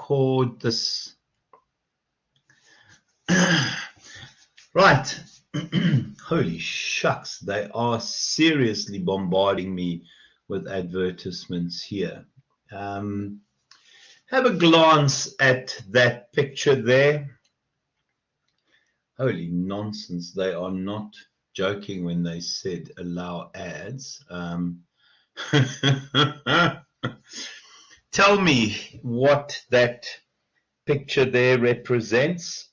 record this. Right. Holy shucks, they are seriously bombarding me with advertisements here. Have a glance at that picture there. Holy nonsense, they are not joking when they said allow ads. Tell me what that picture there represents.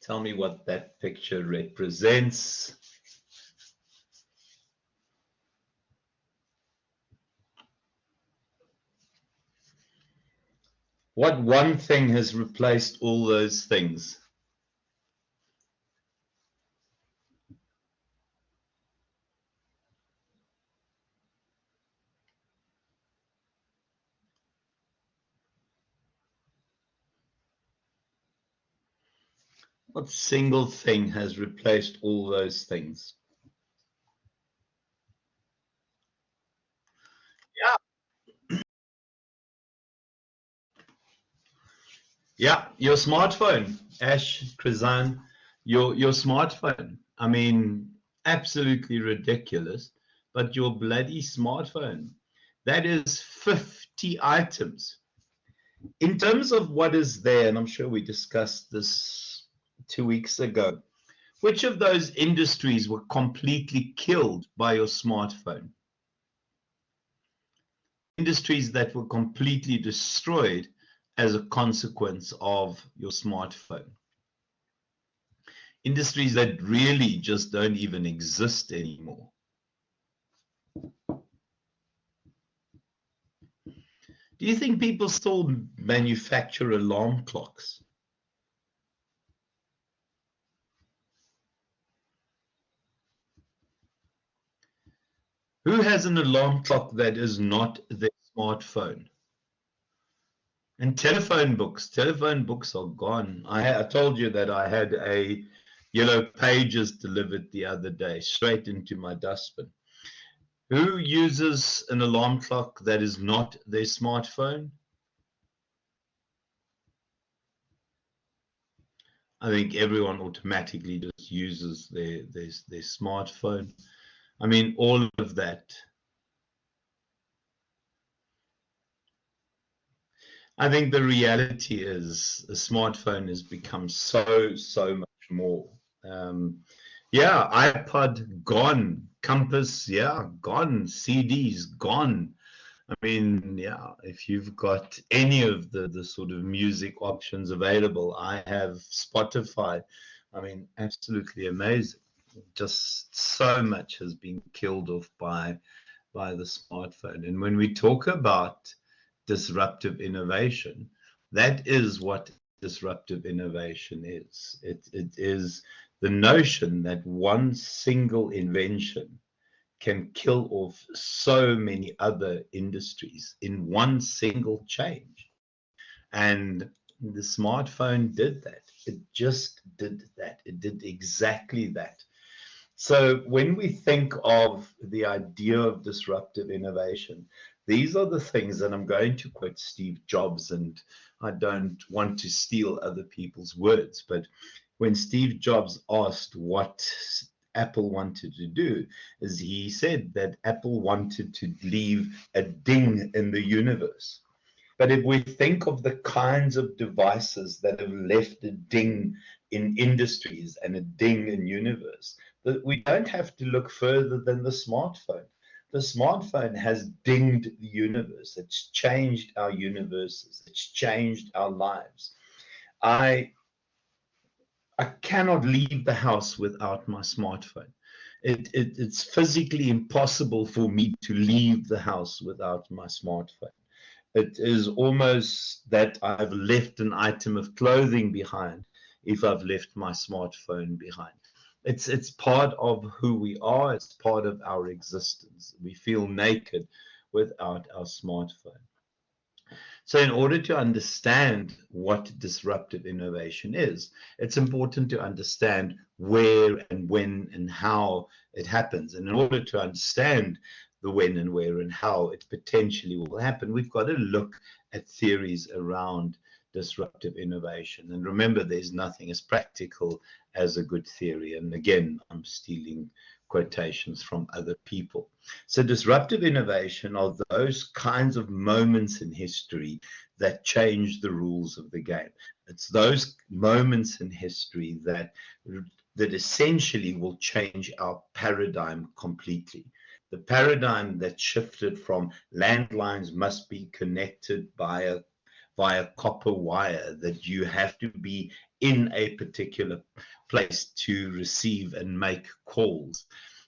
Tell me what that picture represents. What one thing has replaced all those things? What single thing has replaced all those things? Yeah, your smartphone, Ash, Krizan, your smartphone. I mean, absolutely ridiculous, but your bloody smartphone. That is 50 items. In terms of what is there, and I'm sure we discussed this 2 weeks ago, which of those industries were completely killed by your smartphone? Industries that were completely destroyed as a consequence of your smartphone. Industries that really just don't even exist anymore. Do you think people still manufacture alarm clocks? Who has an alarm clock that is not their smartphone? And telephone books are gone. I told you that I had a yellow pages delivered the other day, straight into my dustbin. Who uses an alarm clock that is not their smartphone? I think everyone automatically just uses their smartphone. I mean, all of that. I think the reality is a smartphone has become so much more. Yeah, iPod gone, Compass, yeah, gone, CDs gone. I mean, yeah, if you've got any of the sort of music options available, I have Spotify. I mean, absolutely amazing. Just so much has been killed off by the smartphone. And when we talk about disruptive innovation, that is what disruptive innovation is. It is the notion that one single invention can kill off so many other industries in one single change. And the smartphone did that. It just did that. It did exactly that. So when we think of the idea of disruptive innovation, these are the things, and I'm going to quote Steve Jobs, and I don't want to steal other people's words, but when Steve Jobs asked what Apple wanted to do, is he said that Apple wanted to leave a ding in the universe. But if we think of the kinds of devices that have left a ding in industries and a ding in universe, that we don't have to look further than the smartphone. The smartphone has dinged the universe. It's changed our universes. It's changed our lives. I cannot leave the house without my smartphone. It's physically impossible for me to leave the house without my smartphone. It is almost that I've left an item of clothing behind if I've left my smartphone behind. It's part of who we are. It's part of our existence. We feel naked without our smartphone. So in order to understand what disruptive innovation is, it's important to understand where and when and how it happens. And in order to understand the when and where and how it potentially will happen, we've got to look at theories around disruptive innovation. And remember, there's nothing as practical as a good theory. And again, I'm stealing quotations from other people. So disruptive innovation are those kinds of moments in history that change the rules of the game. It's those moments in history that essentially will change our paradigm completely. The paradigm that shifted from landlines must be connected via copper wire, that you have to be in a particular place to receive and make calls.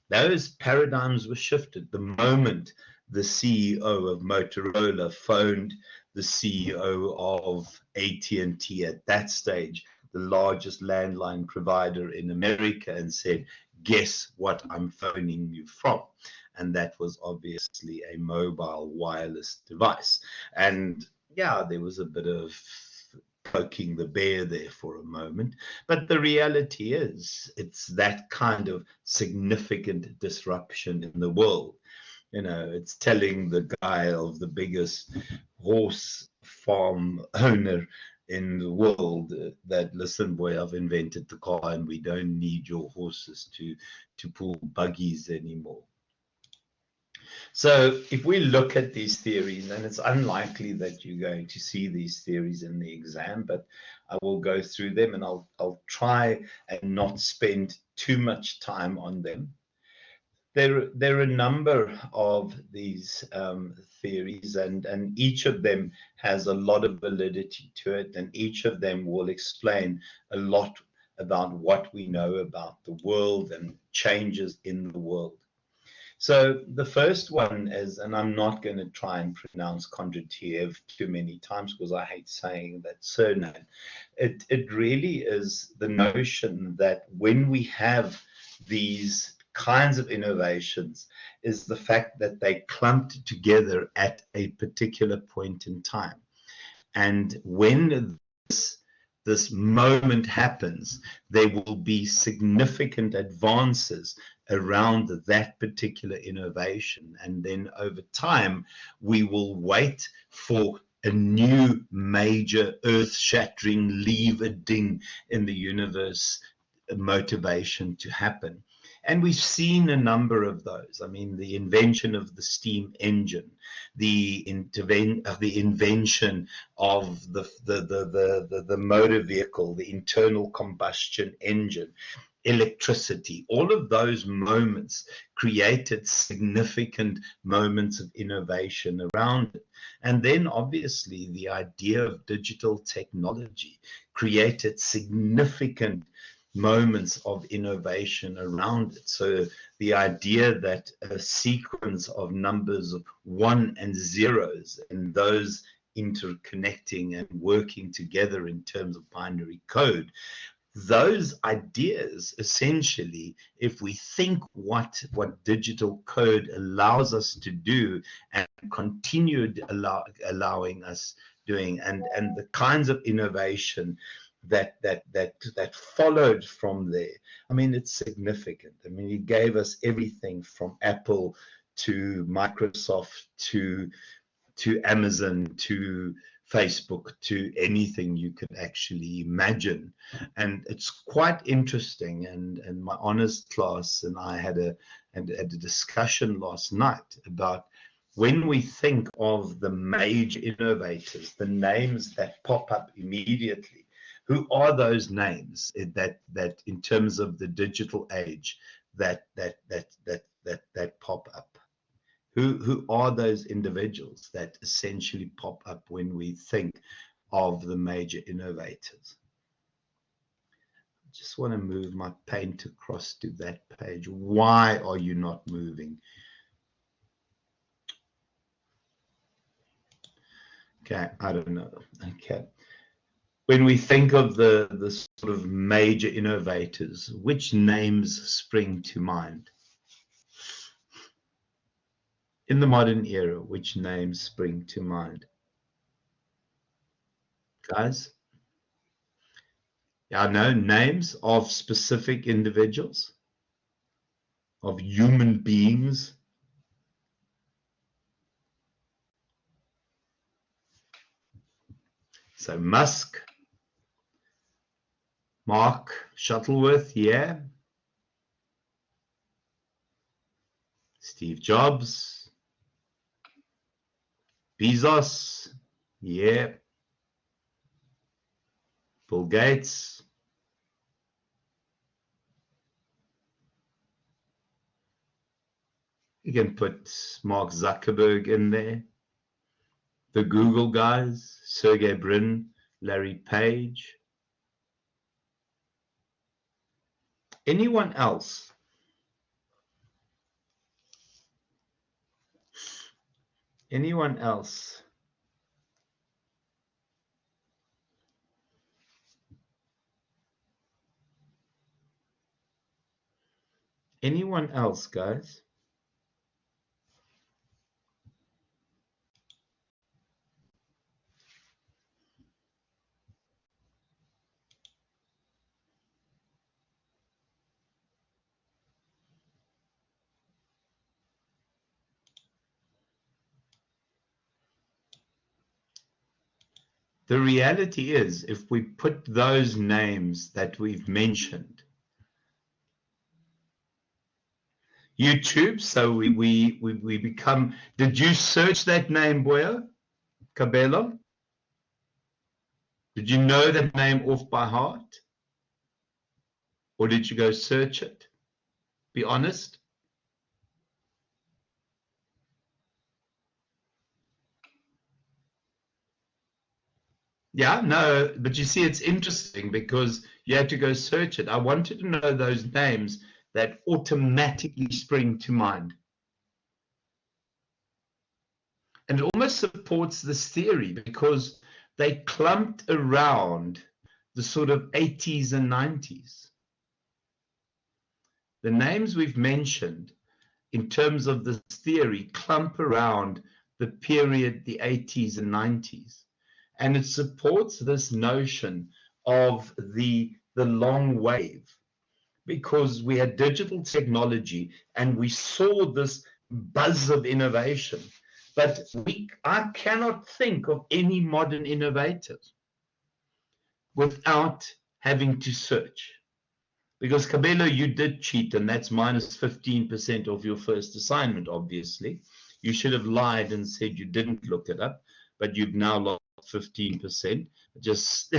Those paradigms were shifted the moment the CEO of Motorola phoned the CEO of AT&T at that stage, the largest landline provider in America, and said, guess what I'm phoning you from? And that was obviously a mobile wireless device. And yeah, there was a bit of poking the bear there for a moment. But the reality is, it's that kind of significant disruption in the world. You know, it's telling the guy of the biggest horse farm owner in the world that, listen, boy, I've invented the car and we don't need your horses to pull buggies anymore. So if we look at these theories, and it's unlikely that you're going to see these theories in the exam, but I will go through them and I'll try and not spend too much time on them. There are a number of these theories, and each of them has a lot of validity to it, and each of them will explain a lot about what we know about the world and changes in the world. So the first one is, and I'm not going to try and pronounce Kondratiev too many times because I hate saying that surname. It really is the notion that when we have these kinds of innovations, is the fact that they clumped together at a particular point in time. And when this moment happens, there will be significant advances around that particular innovation. And then over time, we will wait for a new major earth-shattering lever-ding in the universe motivation to happen. And we've seen a number of those. I mean, the invention of the steam engine, the invention of the motor vehicle, the internal combustion engine, electricity, all of those moments created significant moments of innovation around it. And then obviously the idea of digital technology created significant moments of innovation around it. So the idea that a sequence of numbers of 1 and 0s and those interconnecting and working together in terms of binary code, those ideas essentially, if we think what digital code allows us to do and continued allowing us doing, and the kinds of innovation that followed from there. I mean, it's significant. I mean, he gave us everything from Apple to Microsoft to Amazon to Facebook to anything you could actually imagine. And it's quite interesting. And my honors class and I had a discussion last night about when we think of the major innovators, the names that pop up immediately. Who are those names that in terms of the digital age that pop up? Who are those individuals that essentially pop up when we think of the major innovators? I just want to move my paint across to that page. Why are you not moving? Okay, I don't know. Okay. When we think of the sort of major innovators, which names spring to mind? In the modern era, which names spring to mind? guys? I know names of specific individuals, of human beings. So Musk, Mark Shuttleworth, yeah. Steve Jobs, Bezos, yeah. Bill Gates. You can put Mark Zuckerberg in there. The Google guys, Sergey Brin, Larry Page. Anyone else? Anyone else? Anyone else, guys? The reality is, if we put those names that we've mentioned, YouTube, so we become, did you search that name, Boya? Cabello? Did you know that name off by heart? Or did you go search it? Be honest. Yeah, no, but you see, it's interesting because you had to go search it. I wanted to know those names that automatically spring to mind. And it almost supports this theory because they clumped around the sort of 80s and 90s. The names we've mentioned in terms of this theory clump around the period, the 80s and 90s. And it supports this notion of the long wave because we had digital technology and we saw this buzz of innovation. But I cannot think of any modern innovators without having to search. Because Cabello, you did cheat, and that's minus 15% of your first assignment, obviously. You should have lied and said you didn't look it up, but you've now lost 15%. Just,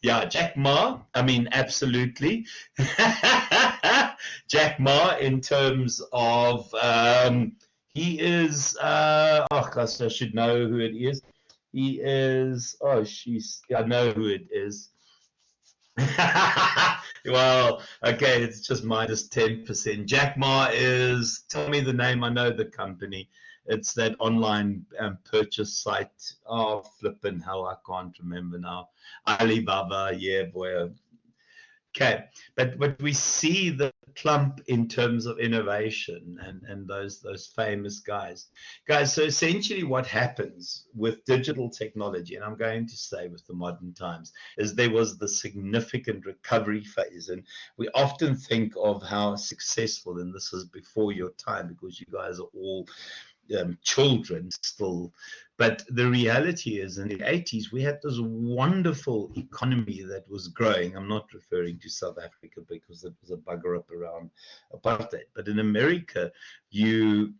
yeah, Jack Ma, I mean, absolutely. Jack Ma, in terms of, he is, oh gosh, I should know who it is. He is, oh, I know who it is. Well, okay, it's just minus 10%. Jack Ma is, tell me the name, I know the company. It's that online purchase site. Oh, flipping hell, I can't remember now. Alibaba, yeah, boy. Okay, but we see the clump in terms of innovation and those famous guys. Guys, so essentially what happens with digital technology, and I'm going to say with the modern times, is there was the significant recovery phase. And we often think of how successful, and this is before your time because you guys are all children still. But the reality is, in the 80s, we had this wonderful economy that was growing. I'm not referring to South Africa because it was a bugger up around apartheid. But in America, you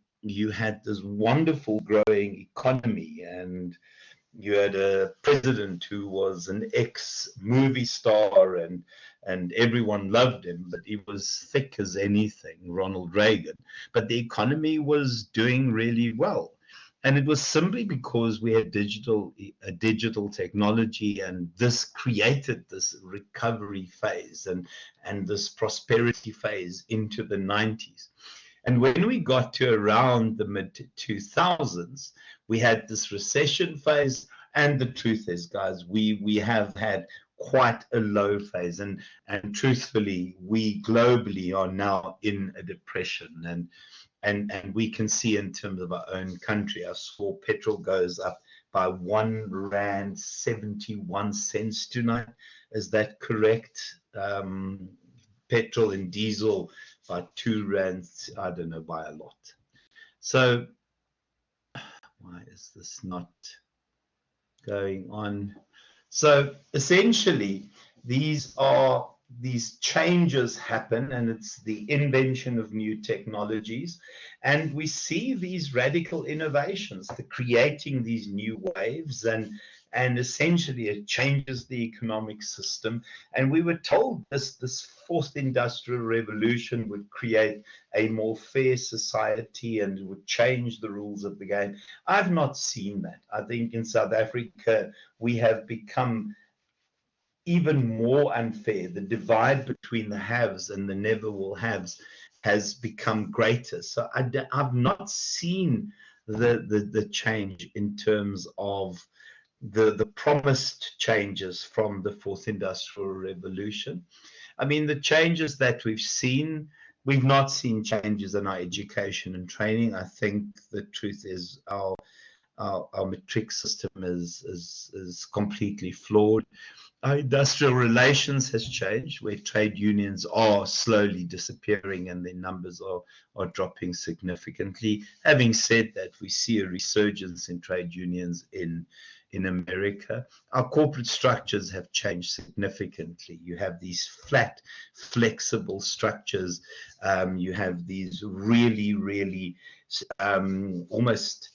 had this wonderful growing economy, and you had a president who was an ex-movie star, and everyone loved him, but he was thick as anything, Ronald Reagan. But the economy was doing really well. And it was simply because we had digital technology, and this created this recovery phase and this prosperity phase into the 90s. And when we got to around the mid-2000s, we had this recession phase. And the truth is, guys, we have had quite a low phase. And truthfully, we globally are now in a depression. And we can see in terms of our own country, I saw petrol goes up by R1.71 tonight. Is that correct? Petrol and diesel by R2, I don't know, by a lot. So why is this not going on? So essentially, these changes happen, and it's the invention of new technologies, and we see these radical innovations, the creating these new waves, and essentially it changes the economic system. And we were told this fourth industrial revolution would create a more fair society and would change the rules of the game. I've not seen that. I think in South Africa we have become even more unfair. The divide between the haves and the never will haves has become greater. So I've not seen the change in terms of the promised changes from the fourth industrial revolution. I mean, the changes that we've seen, we've not seen changes in our education and training. I think the truth is our matric system is completely flawed. Our industrial relations has changed, where trade unions are slowly disappearing and their numbers are dropping significantly. Having said that, we see a resurgence in trade unions in America. Our corporate structures have changed significantly. You have these flat, flexible structures. You have these really almost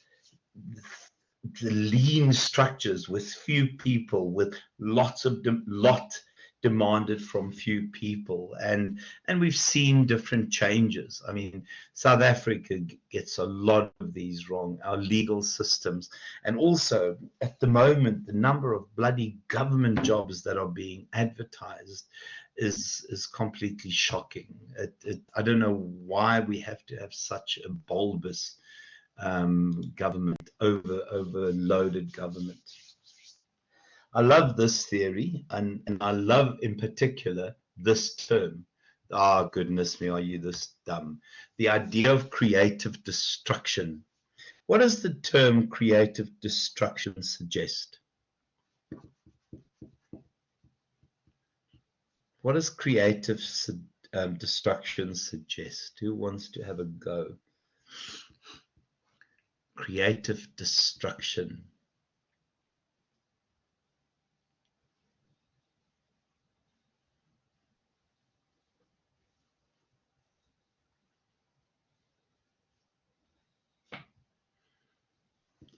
lean structures with few people, with lot demanded from few people, and we've seen different changes. I mean, South Africa gets a lot of these wrong, our legal systems, and also at the moment the number of bloody government jobs that are being advertised is completely shocking. I don't know why we have to have such a bulbous government, overloaded government. I love this theory, and I love in particular this term. Oh, goodness me, are you this dumb? The idea of creative destruction. What does the term creative destruction suggest? What does creative destruction suggest? Who wants to have a go? Creative destruction.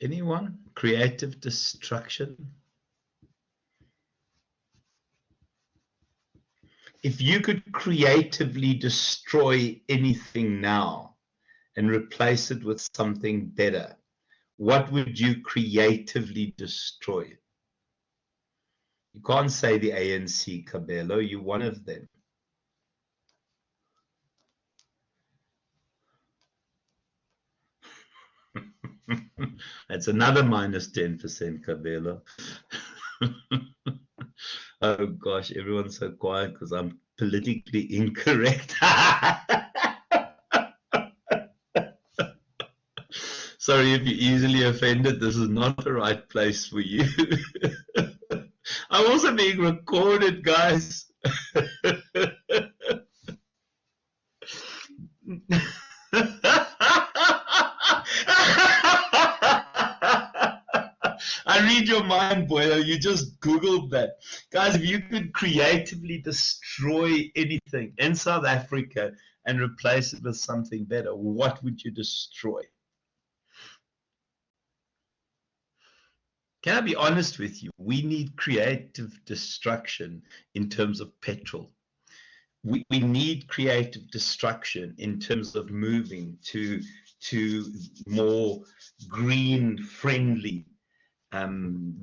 Anyone? Creative destruction? If you could creatively destroy anything now and replace it with something better, what would you creatively destroy? You can't say the ANC, Cabello. You're one of them. That's another minus 10%, Cabello. Oh gosh, everyone's so quiet because I'm politically incorrect. Sorry if you're easily offended. This is not the right place for you. I'm also being recorded, guys. I read your mind, boy. You just Googled that. Guys, if you could creatively destroy anything in South Africa and replace it with something better, what would you destroy? Can I be honest with you? We need creative destruction in terms of petrol. We need creative destruction in terms of moving to more green-friendly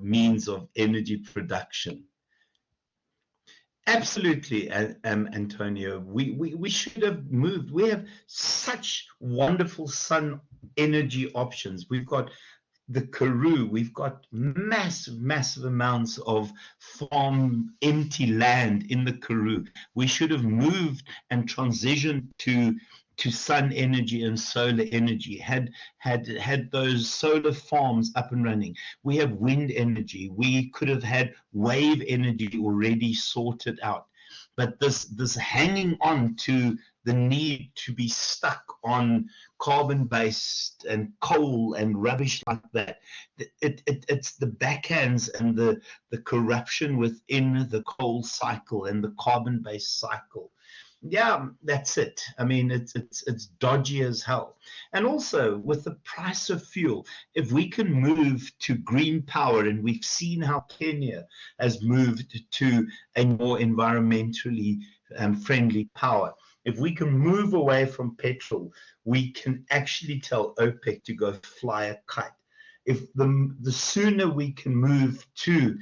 means of energy production. Absolutely, Antonio. We should have moved. We have such wonderful sun energy options. We've got the Karoo, we've got massive amounts of farm empty land in the Karoo. We should have moved and transitioned to to sun energy and solar energy, had those solar farms up and running. We have wind energy. We could have had wave energy already sorted out. But this hanging on to the need to be stuck on carbon-based and coal and rubbish like that, it's the backhands and the corruption within the coal cycle and the carbon-based cycle. Yeah, that's it. I mean, it's dodgy as hell. And also with the price of fuel, if we can move to green power, and we've seen how Kenya has moved to a more environmentally friendly power. If we can move away from petrol, we can actually tell OPEC to go fly a kite. If the sooner we can move to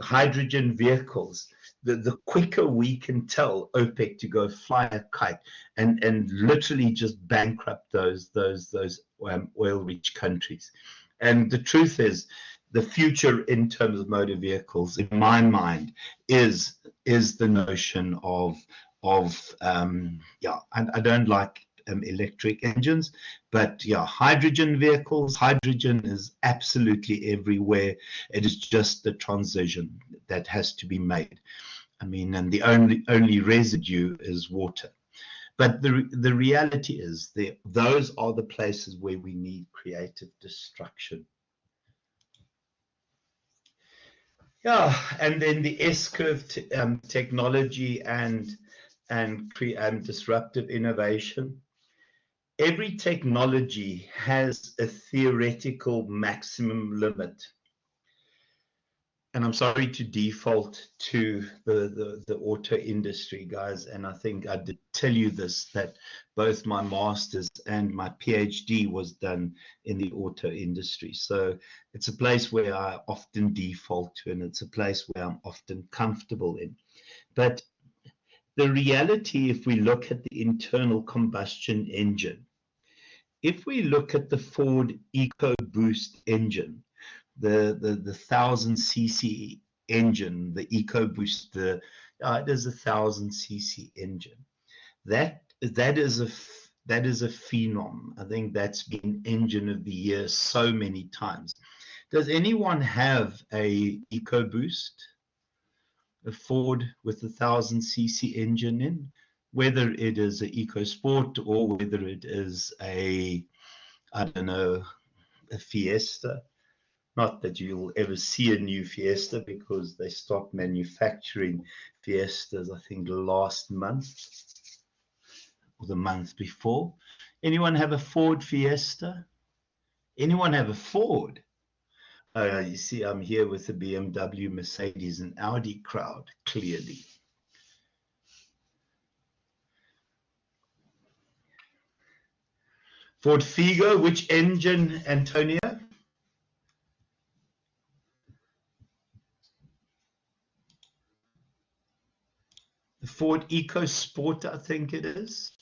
hydrogen vehicles, the quicker we can tell OPEC to go fly a kite and literally just bankrupt those oil-rich countries. And the truth is, the future in terms of motor vehicles, in my mind, is the notion of I don't like electric engines, but yeah, hydrogen vehicles. Hydrogen is absolutely everywhere. It is just the transition that has to be made. I mean, and the only residue is water. But the reality is, those are the places where we need creative destruction. Yeah, and then the S-curve technology and disruptive innovation. Every technology has a theoretical maximum limit. And I'm sorry to default to the auto industry, guys. And I think I did tell you this, that both my master's and my PhD was done in the auto industry. So it's a place where I often default to, and it's a place where I'm often comfortable in. But the reality, if we look at the internal combustion engine, if we look at the Ford EcoBoost engine, the 1000cc engine, the EcoBoost, it is a 1000cc engine. That is a phenom. I think that's been engine of the year so many times. Does anyone have a EcoBoost, a Ford with a 1000cc engine in? Whether it is an EcoSport or whether it is a Fiesta. Not that you'll ever see a new Fiesta, because they stopped manufacturing Fiestas, I think, last month or the month before. Anyone have a Ford Fiesta? Anyone have a Ford? You see, I'm here with the BMW, Mercedes, and Audi crowd, clearly. Ford Figo, which engine, Antonio? The Ford EcoSport, I think it is.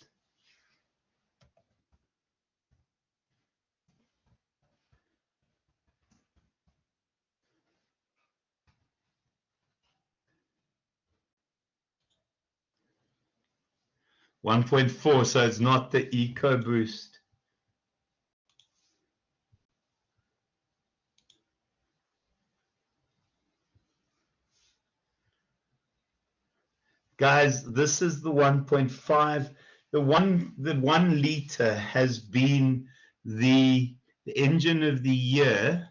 $1.4, so it's not the EcoBoost. Guys, this is the 1.5. The 1 liter has been the engine of the year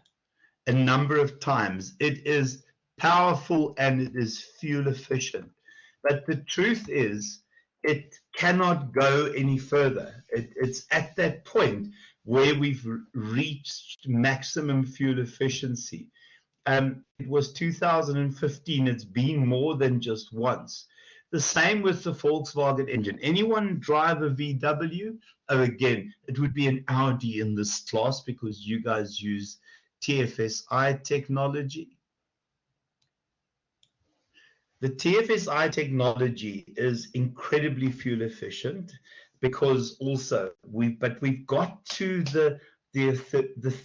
a number of times. It is powerful and it is fuel efficient. But the truth is, it cannot go any further. It's at that point where we've reached maximum fuel efficiency. It was 2015. It's been more than just once. The same with the Volkswagen engine. Anyone drive a VW? Oh, again, it would be an Audi in this class because you guys use TFSI technology. The TFSI technology is incredibly fuel efficient because also we've got to the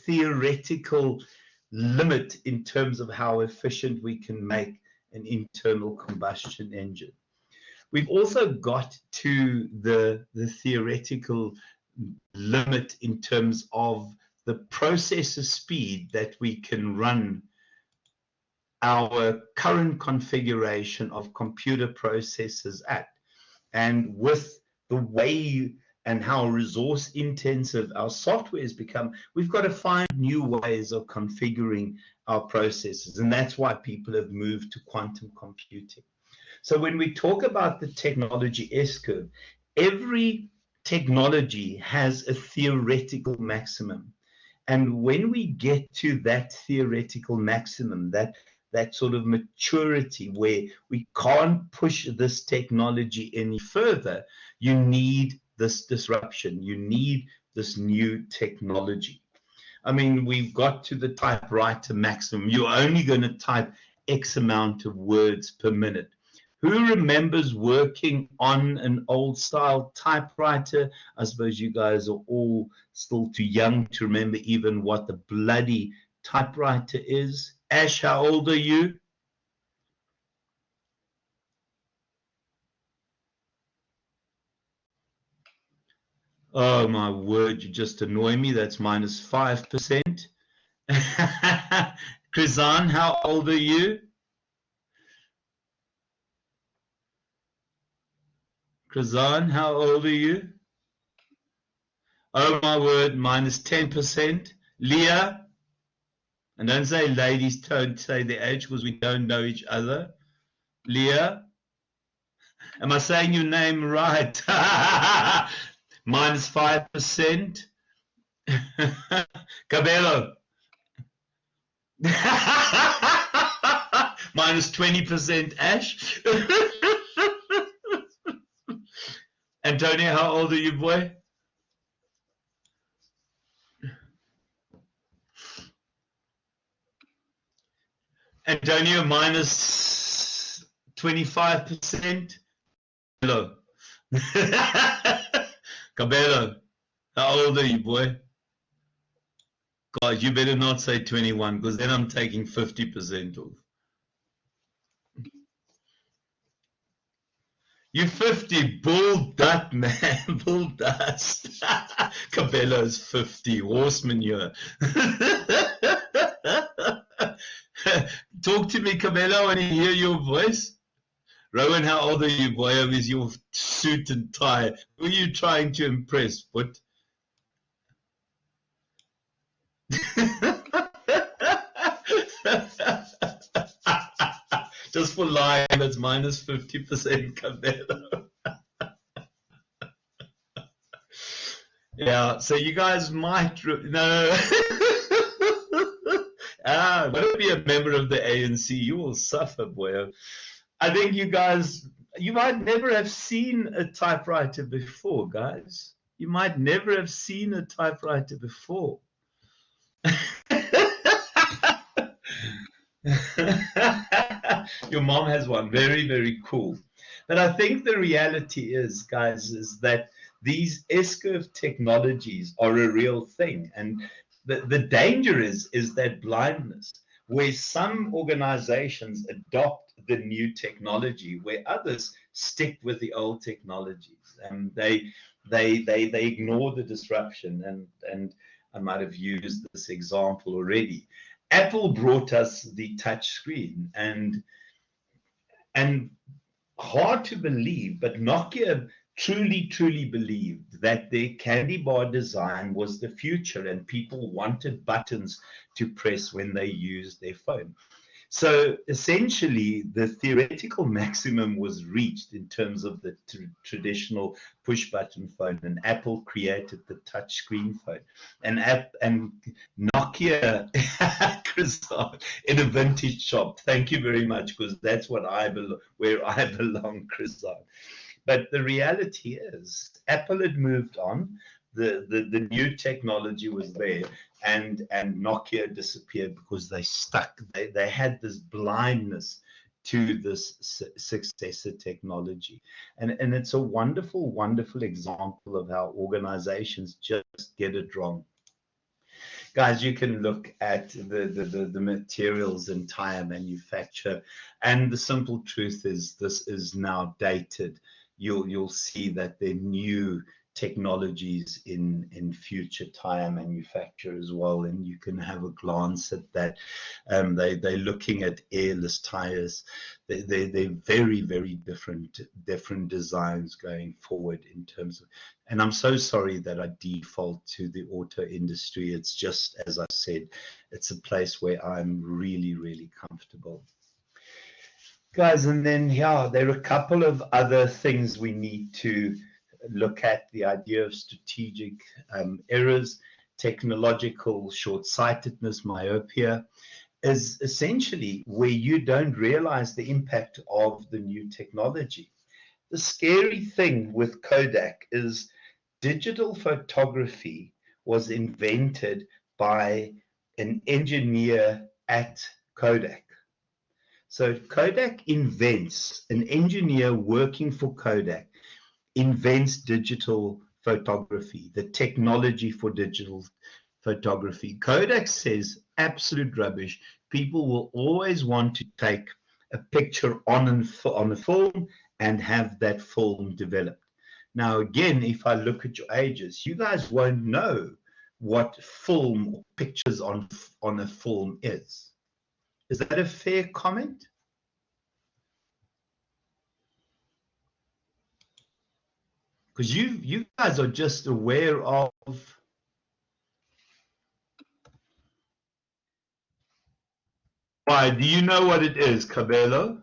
theoretical limit in terms of how efficient we can make an internal combustion engine. we've also got to the theoretical limit in terms of the processor speed that we can run our current configuration of computer processors at. And with the way and how resource intensive our software has become, we've got to find new ways of configuring our processors. And that's why people have moved to quantum computing. So when we talk about the technology S-curve, every technology has a theoretical maximum. And when we get to that theoretical maximum, that sort of maturity where we can't push this technology any further, you need this disruption. You need this new technology. I mean, we've got to the typewriter maximum. You're only going to type X amount of words per minute. Who remembers working on an old style typewriter? I suppose you guys are all still too young to remember even what the bloody typewriter is. Ash, how old are you? Oh my word, you just annoy me. That's minus 5%. Krizan, how old are you? Krizan, how old are you? Oh my word, minus 10%. Leah, and don't say ladies, don't say the age because we don't know each other. Leah, am I saying your name right? Minus 5%. Cabello. Minus 20% Ash. Antonio, how old are you, boy? Antonio, minus 25%. Hello. Cabello, how old are you, boy? God, you better not say 21 because then I'm taking 50% off. You're 50, bull dust, man, bull dust. Cabello's 50, horse manure. Talk to me, Cabello, I want to hear your voice. Rowan, how old are you, boy? With your suit and tie. Who are you trying to impress? What? Just for lying, that's minus 50%, Cabello. Yeah, so you guys might no. Want to be a member of the ANC, you will suffer, boy. I think you guys, you might never have seen a typewriter before, guys. You might never have seen a typewriter before. Your mom has one. Very, very cool. But I think the reality is, guys, is that these S-curve technologies are a real thing. And the danger is that blindness, where some organizations adopt the new technology, where others stick with the old technologies, and they ignore the disruption. And I might have used this example already. Apple brought us the touch screen, and hard to believe, but Nokia truly believed that their candy bar design was the future and people wanted buttons to press when they used their phone. So essentially, the theoretical maximum was reached in terms of the traditional push-button phone, and Apple created the touch-screen phone. And Nokia, in a vintage shop. Thank you very much, because that's what where I belong, Chris. But the reality is, Apple had moved on. The new technology was there, and Nokia disappeared because they stuck. They had this blindness to this successor technology, and it's a wonderful example of how organizations just get it wrong. Guys, you can look at the materials in tire manufacture, and the simple truth is this is now dated. You'll see that there are new technologies in future tire manufacture as well, and you can have a glance at that. They're looking at airless tires. They're very, very different designs going forward in terms of, and I'm so sorry that I default to the auto industry. It's just, as I said, it's a place where I'm really, really comfortable. Guys, and then, yeah, there are a couple of other things we need to look at. The idea of strategic errors, technological short-sightedness, myopia, is essentially where you don't realize the impact of the new technology. The scary thing with Kodak is digital photography was invented by an engineer at Kodak. So Kodak invents, an engineer working for Kodak invents digital photography, the technology for digital photography. Kodak says absolute rubbish. People will always want to take a picture on a film and have that film developed. Now, again, if I look at your ages, you guys won't know what film or pictures on a film is. Is that a fair comment? Because you guys are just aware of. Why? Do you know what it is, Cabello?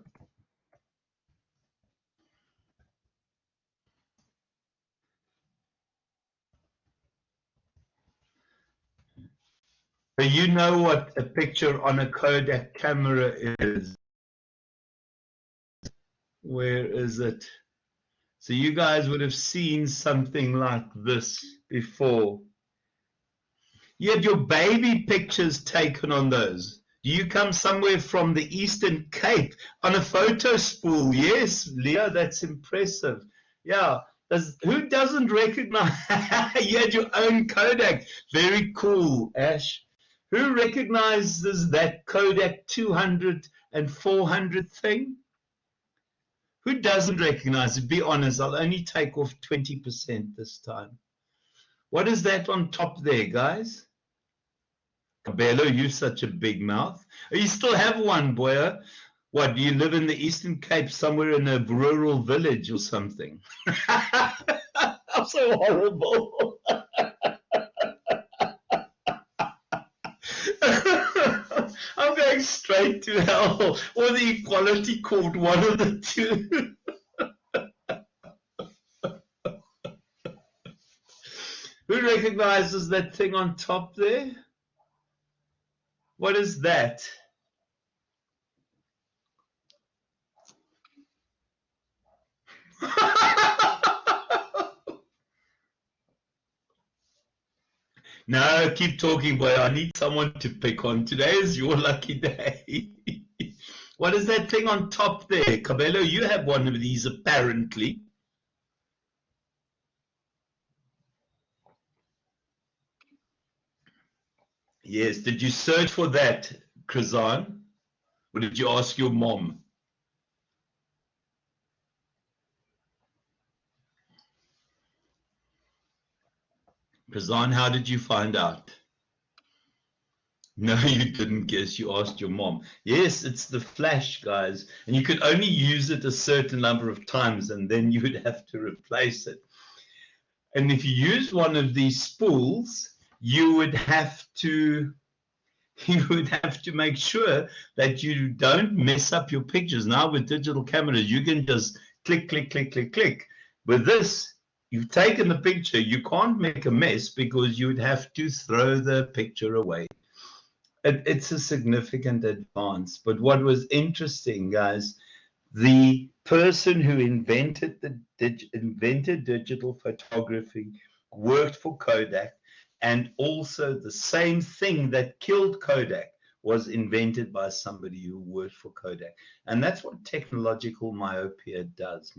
So you know what a picture on a Kodak camera is. Where is it? So you guys would have seen something like this before. You had your baby pictures taken on those. Do you come somewhere from the Eastern Cape on a photo spool? Yes, Leah, that's impressive. Yeah. Who doesn't recognize? You had your own Kodak. Very cool, Ash. Who recognizes that Kodak 200 and 400 thing? Who doesn't recognize it? Be honest, I'll only take off 20% this time. What is that on top there, guys? Cabello, you're such a big mouth. Oh, you still have one, boy. What, do you live in the Eastern Cape somewhere in a rural village or something? I'm so horrible. I'm going straight to hell or the equality court, one of the two. Who recognizes that thing on top there? What is that? No, keep talking, boy. I need someone to pick on. Today is your lucky day. What is that thing on top there? Cabello, you have one of these apparently. Yes. Did you search for that, Krazan? Or did you ask your mom? Krazan, how did you find out? No, you didn't guess. You asked your mom. Yes, it's the flash, guys. And you could only use it a certain number of times, and then you would have to replace it. And if you use one of these spools, you would have to make sure that you don't mess up your pictures. Now with digital cameras, you can just click, click, click, click, click. With this, you've taken the picture. You can't make a mess because you would have to throw the picture away. It's a significant advance. But what was interesting, guys, the person who invented digital photography worked for Kodak, and also the same thing that killed Kodak was invented by somebody who worked for Kodak. And that's what technological myopia does.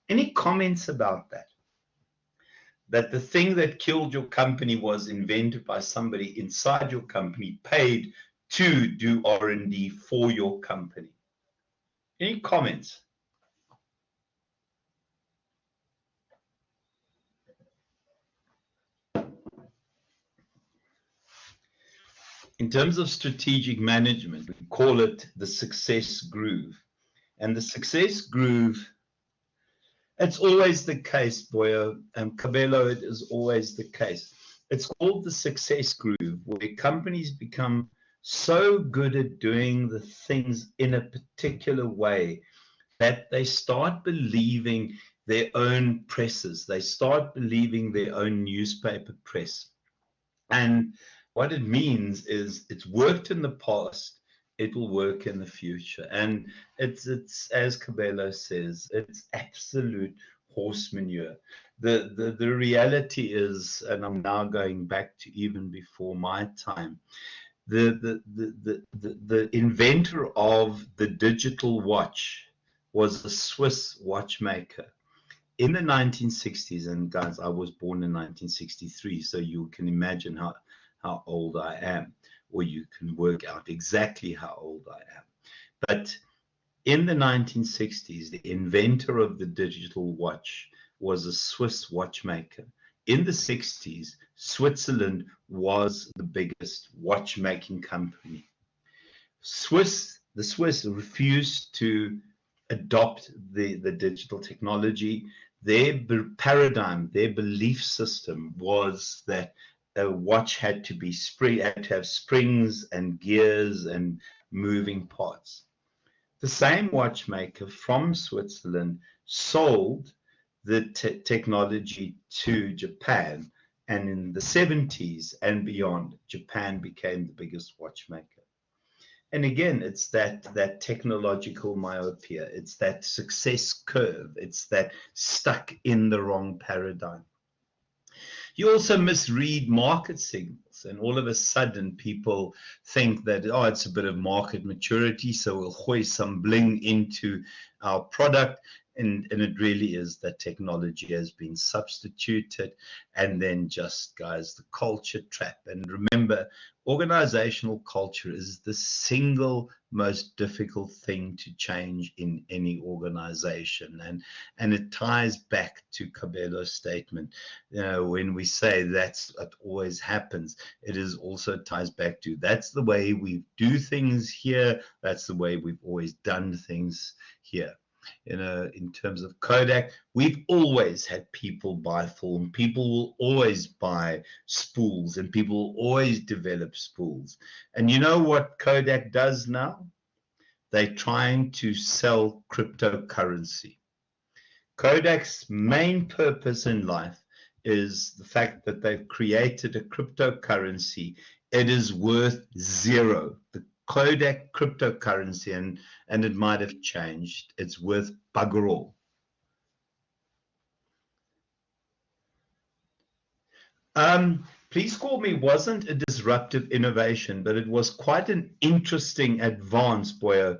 Any comments about that? that the thing that killed your company was invented by somebody inside your company, paid to do R&D for your company. Any comments? In terms of strategic management, we call it the success groove. And the success groove, it's always the case, Boyo, and Cabello, it is always the case. It's called the success groove, where companies become so good at doing the things in a particular way that they start believing their own presses. They start believing their own newspaper press. And what it means is it's worked in the past, it will work in the future. And it's as Cabello says, it's absolute horse manure. The reality is, and I'm now going back to even before my time, the inventor of the digital watch was a Swiss watchmaker in the 1960s. And guys, I was born in 1963, so you can imagine how old I am, or you can work out exactly how old I am. But in the 1960s, the inventor of the digital watch was a Swiss watchmaker. In the 60s, Switzerland was the biggest watchmaking company. The Swiss refused to adopt the digital technology. Their paradigm, their belief system was that a watch had to have springs and gears and moving parts. The same watchmaker from Switzerland sold the technology to Japan, and in the 70s and beyond, Japan became the biggest watchmaker. And again, it's that technological myopia, it's that success curve, it's that stuck in the wrong paradigm. You also misread market signals, and all of a sudden people think that, oh, it's a bit of market maturity, so we'll hoist some bling into our product. And it really is that technology has been substituted. And then just, guys, the culture trap. And remember, organizational culture is the single most difficult thing to change in any organization. And it ties back to Cabello's statement. You know, when we say that's what always happens, it is also ties back to that's the way we do things here. That's the way we've always done things here. You know, in terms of Kodak, we've always had people buy film. People will always buy spools, and people will always develop spools. And you know what Kodak does now? They're trying to sell cryptocurrency. Kodak's main purpose in life is the fact that they've created a cryptocurrency. It is worth zero. The Kodak cryptocurrency, and it might have changed, it's worth bugger all. Please Call Me wasn't a disruptive innovation, but it was quite an interesting advance, Boyo.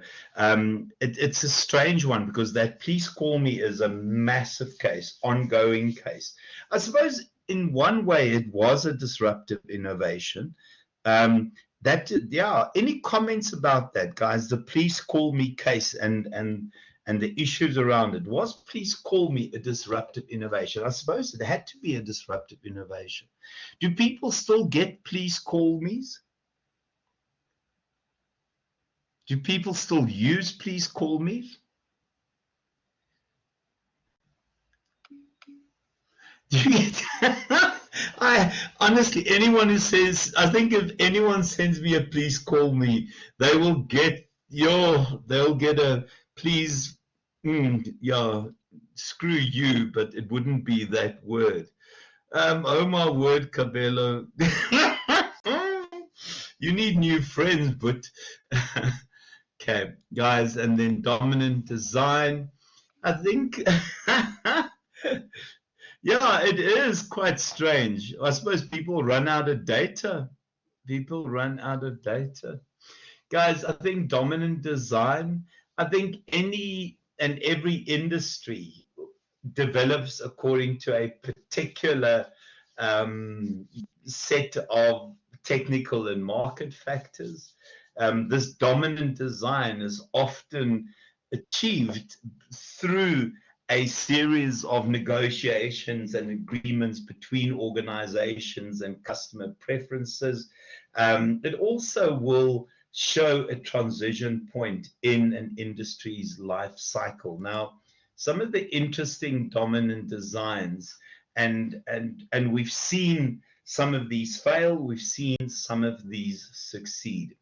It's a strange one because that Please Call Me is a massive case, ongoing case. I suppose in one way it was a disruptive innovation. Any comments about that, guys? The Please Call Me case and the issues around it. Was Please Call Me a disruptive innovation? I suppose it had to be a disruptive innovation. Do people still get Please Call Me's? Do people still use Please Call Me? I honestly, anyone who says, I think if anyone sends me a Please Call Me, they will get they'll get a please, screw you, but it wouldn't be that word. Oh my word, Cabello. You need new friends, but okay, guys, and then dominant design. I think yeah, it is quite strange. I suppose people run out of data. People run out of data. Guys, I think dominant design, I think any and every industry develops according to a particular set of technical and market factors. This dominant design is often achieved through a series of negotiations and agreements between organizations and customer preferences. It also will show a transition point in an industry's life cycle. Now, some of the interesting dominant designs, and we've seen some of these fail, we've seen some of these succeed.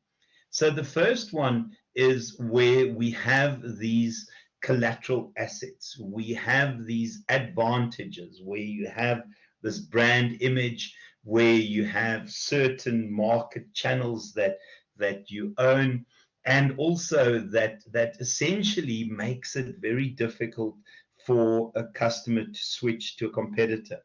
So the first one is where we have these collateral assets. We have these advantages where you have this brand image, where you have certain market channels that you own, and also that essentially makes it very difficult for a customer to switch to a competitor.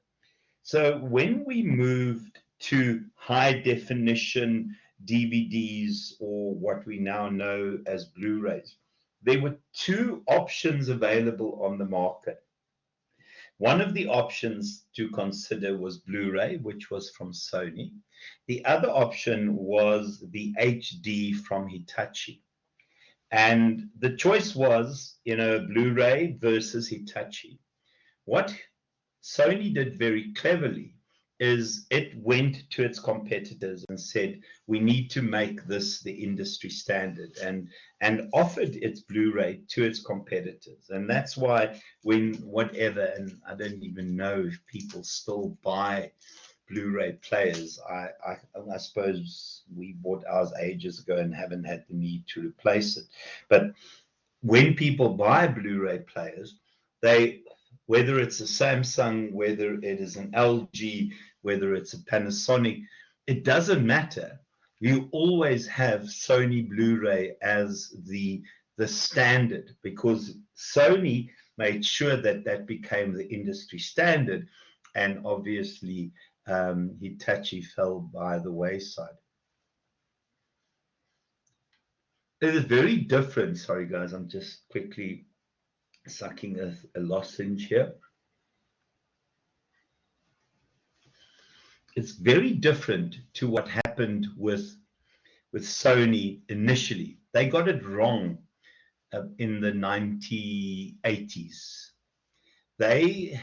So when we moved to high definition DVDs, or what we now know as Blu-rays, there were two options available on the market. One of the options to consider was Blu-ray, which was from Sony. The other option was the HD from Hitachi. And the choice was, Blu-ray versus Hitachi. What Sony did very cleverly is it went to its competitors and said, we need to make this the industry standard, and offered its Blu-ray to its competitors. And that's why and I don't even know if people still buy Blu-ray players. I suppose we bought ours ages ago and haven't had the need to replace it. But when people buy Blu-ray players, whether it's a Samsung, whether it is an LG, whether it's a Panasonic, it doesn't matter. You always have Sony Blu-ray as the standard, because Sony made sure that became the industry standard, and obviously Hitachi fell by the wayside. It is very different. Sorry guys, I'm just quickly sucking a lozenge here. It's very different to what happened with Sony initially. They got it wrong in the 1980s. They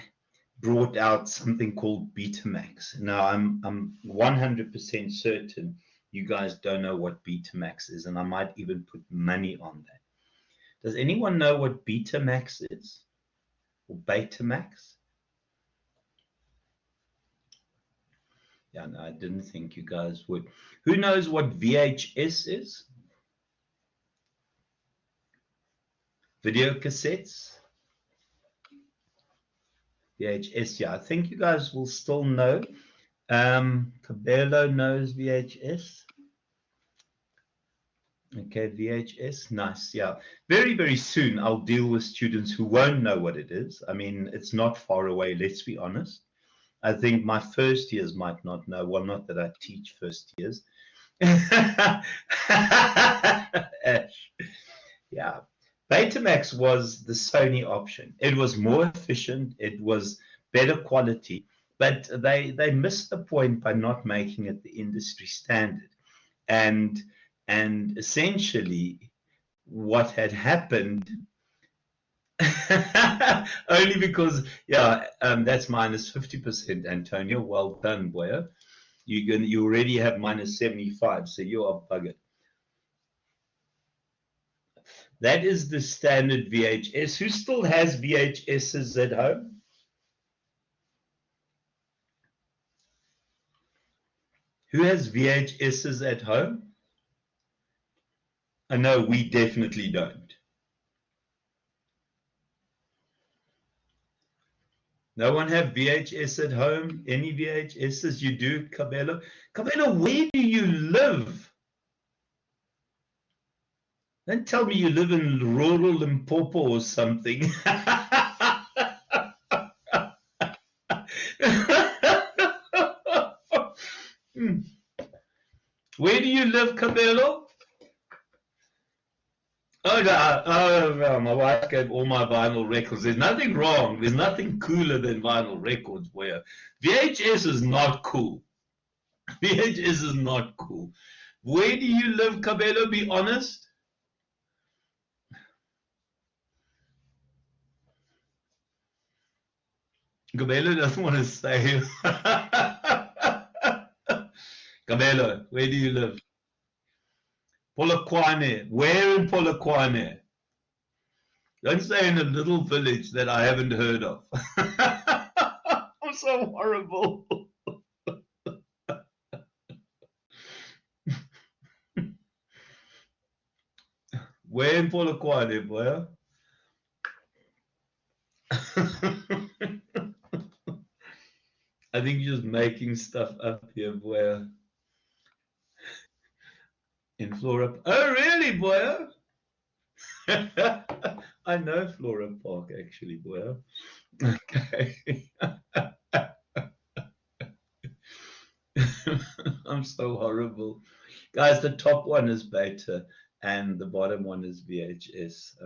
brought out something called Betamax. Now, I'm 100% certain you guys don't know what Betamax is, and I might even put money on that. Does anyone know what Betamax is? Or Betamax? Yeah, no, I didn't think you guys would. Who knows what VHS is? Video cassettes? VHS, yeah, I think you guys will still know. Cabello knows VHS. Okay, VHS, nice, yeah. Very, very soon I'll deal with students who won't know what it is. I mean, it's not far away, let's be honest. I think my first years might not know. Well, not that I teach first years. Yeah. Betamax was the Sony option. It was more efficient. It was better quality. But they missed the point by not making it the industry standard. And essentially what had happened, only because, that's minus 50%, Antonio. Well done, boy. You already have minus 75, so you are buggered. That is the standard VHS. Who still has VHSs at home? Who has VHSs at home? I know we definitely don't. No one have VHS at home? Any VHSs? You do, Cabello? Cabello, where do you live? Don't tell me you live in rural Limpopo or something. Where do you live, Cabello? Oh, no, oh, no, my wife gave all my vinyl records. There's nothing wrong. There's nothing cooler than vinyl records, boy. VHS is not cool. VHS is not cool. Where do you live, Cabello? Be honest. Cabello doesn't want to say. Cabello, where do you live? Polokwane. Where in Polokwane? Don't say in a little village that I haven't heard of. I'm so horrible. Where in Polokwane, boy? I think you're just making stuff up here, boy. In Flora. Oh, really, boy? I know Flora Park, actually, boy. Okay. I'm so horrible. Guys, the top one is beta and the bottom one is VHS.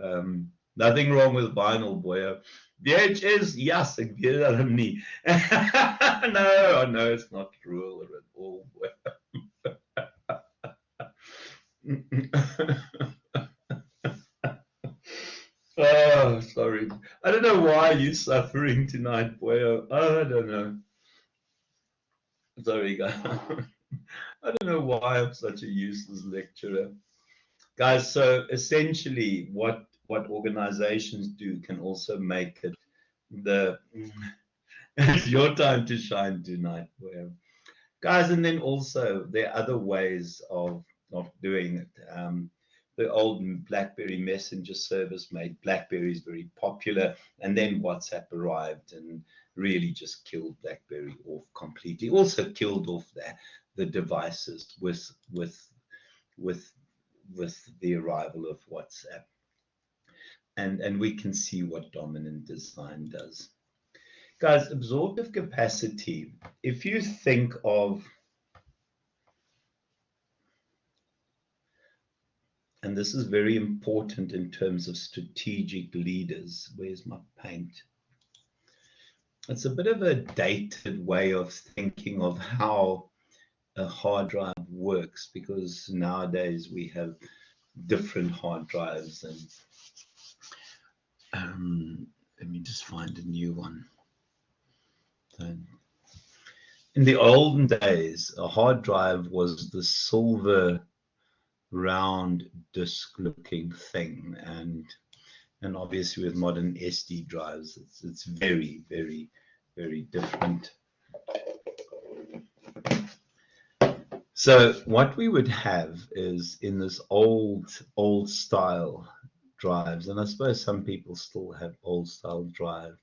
Nothing wrong with vinyl, boy. VHS, yes, ek weet dat nie. No, I know it's not true at all, boy. Oh, sorry. I don't know why you're suffering tonight, boy. Oh, I don't know. Sorry, guys. I don't know why I'm such a useless lecturer. Guys, so essentially what organizations do can also make it the it's your time to shine tonight, boy. Guys, and then also there are other ways of doing it. The old BlackBerry Messenger service made BlackBerries very popular, and then WhatsApp arrived and really just killed BlackBerry off completely. Also killed off the devices with with the arrival of WhatsApp. And we can see what dominant design does. Guys, absorptive capacity, if you think of, and this is very important in terms of strategic leaders. Where's my paint? It's a bit of a dated way of thinking of how a hard drive works, because nowadays we have different hard drives. And let me just find a new one. In the olden days, a hard drive was the silver round disc looking thing, and obviously with modern SD drives it's very, very, very different. So what we would have is, in this old style drives, and I suppose some people still have old style drive,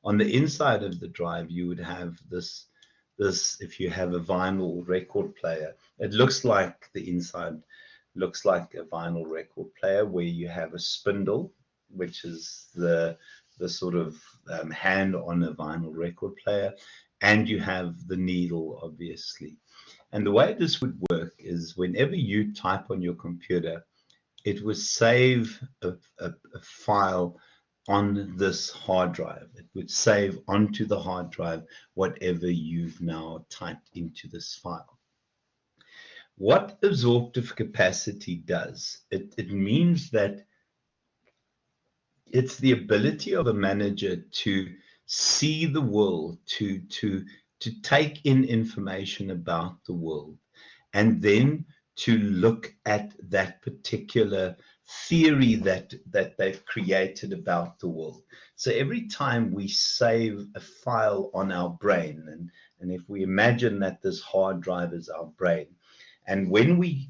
on the inside of the drive you would have this, if you have a vinyl record player, it looks like the inside looks like a vinyl record player, where you have a spindle, which is the sort of hand on a vinyl record player, and you have the needle, obviously. And the way this would work is, whenever you type on your computer, it would save a file on this hard drive. It would save onto the hard drive whatever you've now typed into this file. What absorptive capacity does, it means that it's the ability of a manager to see the world, to take in information about the world, and then to look at that particular theory that they've created about the world. So every time we save a file on our brain, and if we imagine that this hard drive is our brain, and when we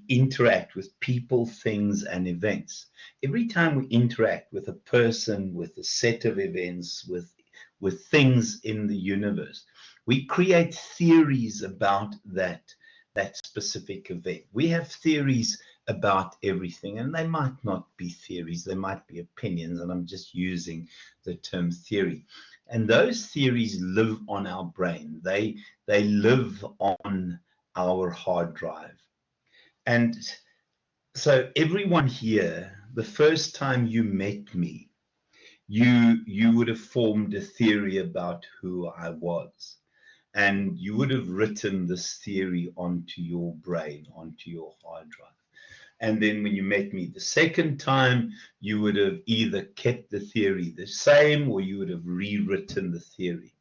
interact with people, things, and events, every time we interact with a person, with a set of events, with things in the universe, we create theories about that specific event. We have theories about everything, and they might not be theories, they might be opinions, and I'm just using the term theory. And those theories live on our brain. They live on our hard drive. And so everyone here the first time you met me, you would have formed a theory about who I was. And you would have written this theory onto your brain, onto your hard drive. And then when you met me the second time, you would have either kept the theory the same or you would have rewritten the theory.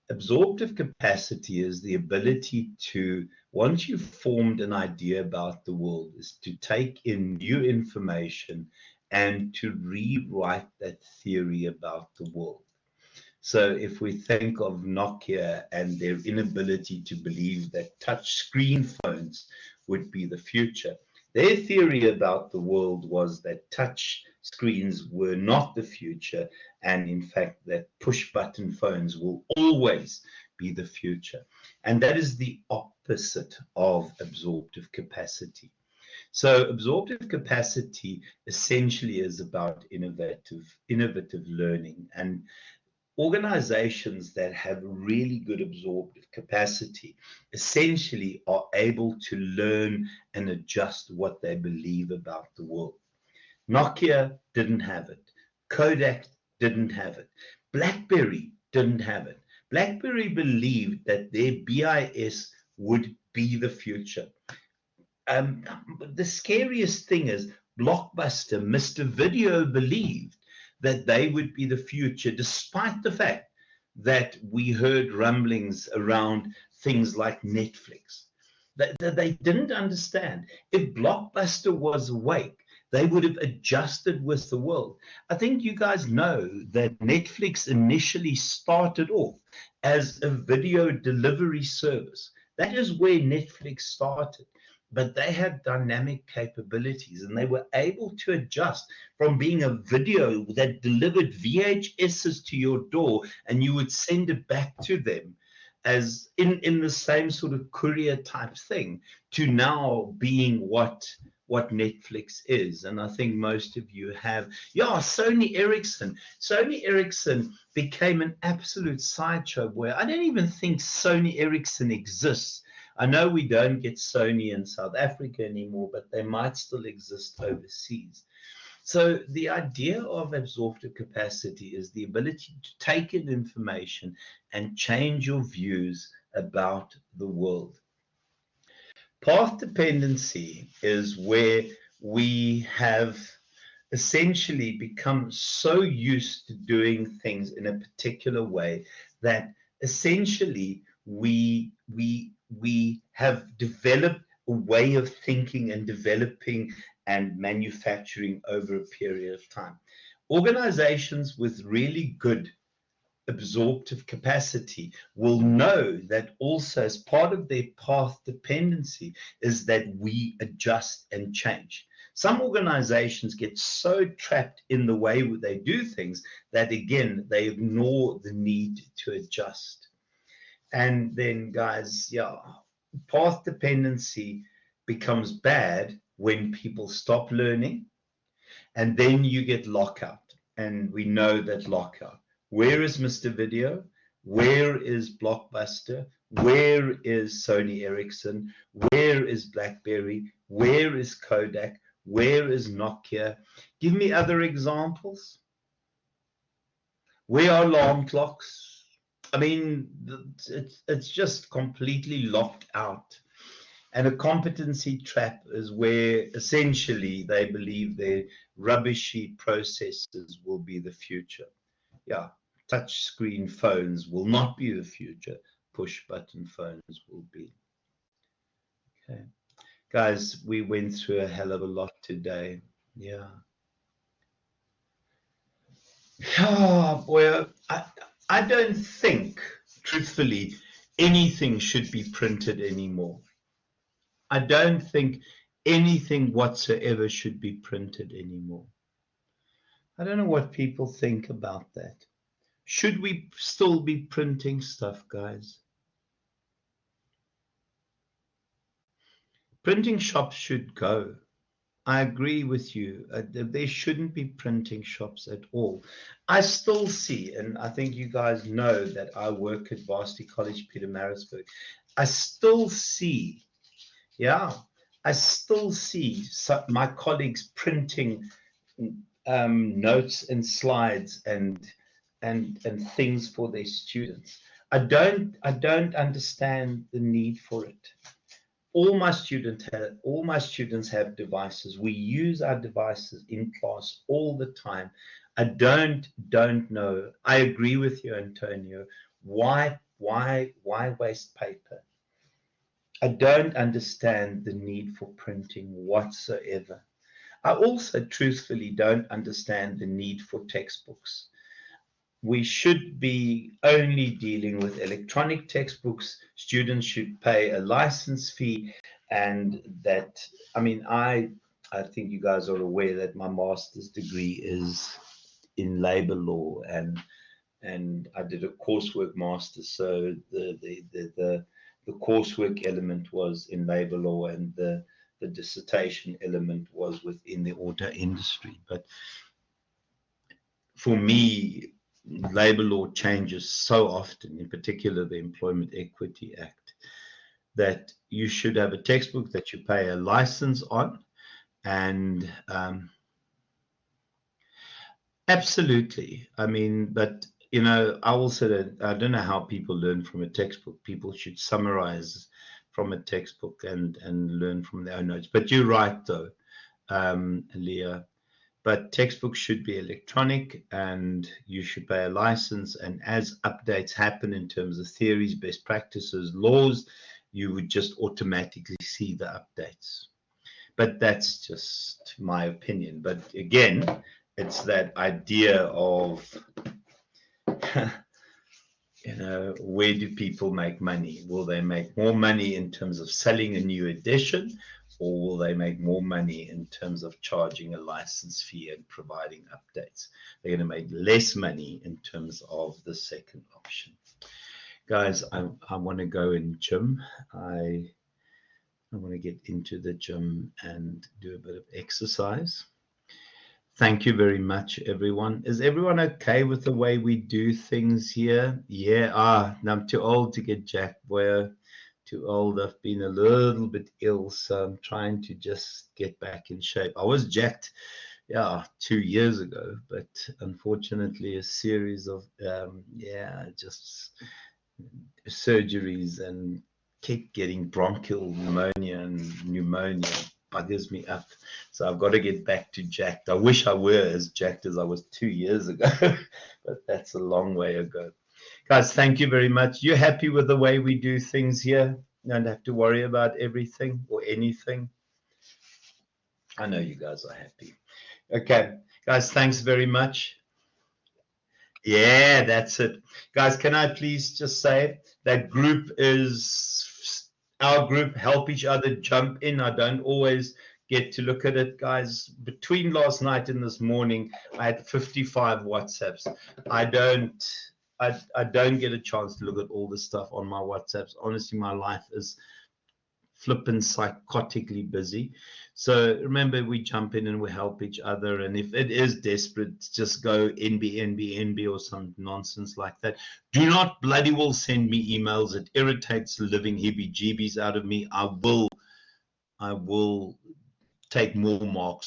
Absorptive capacity is the ability to, once you've formed an idea about the world, is to take in new information and to rewrite that theory about the world. So if we think of Nokia and their inability to believe that touch screen phones would be the future, their theory about the world was that touch screens were not the future, and in fact that push button phones will always be the future. And that is the opposite of absorptive capacity. So absorptive capacity essentially is about innovative learning, and organizations that have really good absorptive capacity essentially are able to learn and adjust what they believe about the world. Nokia didn't have it. Kodak didn't have it. BlackBerry didn't have it. BlackBerry believed that their BIS would be the future. The scariest thing is Blockbuster, Mr. Video believed that they would be the future, despite the fact that we heard rumblings around things like Netflix. They didn't understand. If Blockbuster was awake, they would have adjusted with the world. I think you guys know that Netflix initially started off as a video delivery service. That is where Netflix started. But they had dynamic capabilities and they were able to adjust from being a video that delivered VHSs to your door and you would send it back to them as in the same sort of courier type thing to now being what Netflix is. And I think most of you have, Sony Ericsson. Sony Ericsson became an absolute sideshow where I don't even think Sony Ericsson exists. I know we don't get Sony in South Africa anymore, but they might still exist overseas. So the idea of absorptive capacity is the ability to take in information and change your views about the world. Path dependency is where we have essentially become so used to doing things in a particular way that essentially we have developed a way of thinking and developing and manufacturing over a period of time. Organizations with really good absorptive capacity will know that also as part of their path dependency is that we adjust and change. Some organizations get so trapped in the way they do things that, again, they ignore the need to adjust. And then, guys, path dependency becomes bad when people stop learning, and then you get lockout. And we know that lockout. Where is Mr. Video? Where is Blockbuster? Where is Sony Ericsson? Where is BlackBerry? Where is Kodak? Where is Nokia? Give me other examples. Where are alarm clocks? I mean, it's just completely locked out. And a competency trap is where essentially they believe their rubbishy processors will be the future. Touch screen phones will not be the future. Push button phones will be. Okay. Guys, we went through a hell of a lot today. Oh, boy, I don't think, truthfully, anything should be printed anymore. I don't think anything whatsoever should be printed anymore. I don't know what people think about that. Should we still be printing stuff, guys? Printing shops should go. I agree with you. There shouldn't be printing shops at all. I still see, and I think you guys know that I work at Varsity College, Pietermaritzburg. I still see my colleagues printing notes and slides and things for their students. I don't understand the need for it. All my students have devices. We use our devices in class all the time. I don't know. I agree with you, Antonio. Why waste paper? I don't understand the need for printing whatsoever. I also truthfully don't understand the need for textbooks. We should be only dealing with electronic textbooks. Students should pay a license fee, and that, I mean, I think you guys are aware that my master's degree is in labor law, and I did a coursework master, so the coursework element was in labor law, and the dissertation element was within the auto industry. But for me, labor law changes so often, in particular the Employment Equity Act, that you should have a textbook that you pay a license on. And absolutely, I mean, but you know, I also I don't know how people learn from a textbook. People should summarize from a textbook and learn from their own notes. But you're right, though, Leah. But textbooks should be electronic, and you should pay a license. And as updates happen in terms of theories, best practices, laws, you would just automatically see the updates. But that's just my opinion. But again, it's that idea of, you know, where do people make money? Will they make more money in terms of selling a new edition, or will they make more money in terms of charging a license fee and providing updates? They're going to make less money in terms of the second option. Guys, I want to go in gym. I want to get into the gym and do a bit of exercise. Thank you very much, everyone. Is everyone okay with the way we do things here? Yeah, I'm too old to get jacked, boy. Too old. I've been a little bit ill, so I'm trying to just get back in shape. I was jacked, 2 years ago, but unfortunately a series of, just surgeries and keep getting bronchial pneumonia and pneumonia buggers me up. So I've got to get back to jacked. I wish I were as jacked as I was 2 years ago, but that's a long way ago. Guys, thank you very much. You happy with the way we do things here? Don't have to worry about everything or anything. I know you guys are happy. Okay, guys, thanks very much. Yeah, that's it. Guys, can I please just say that group is our group, help each other jump in. I don't always get to look at it, guys. Between last night and this morning, I had 55 WhatsApps. I don't get a chance to look at all the stuff on my WhatsApps. Honestly, my life is flippin' psychotically busy. So remember, we jump in and we help each other. And if it is desperate, just go NB or some nonsense like that. Do not bloody well send me emails. It irritates the living heebie-jeebies out of me. I will take more marks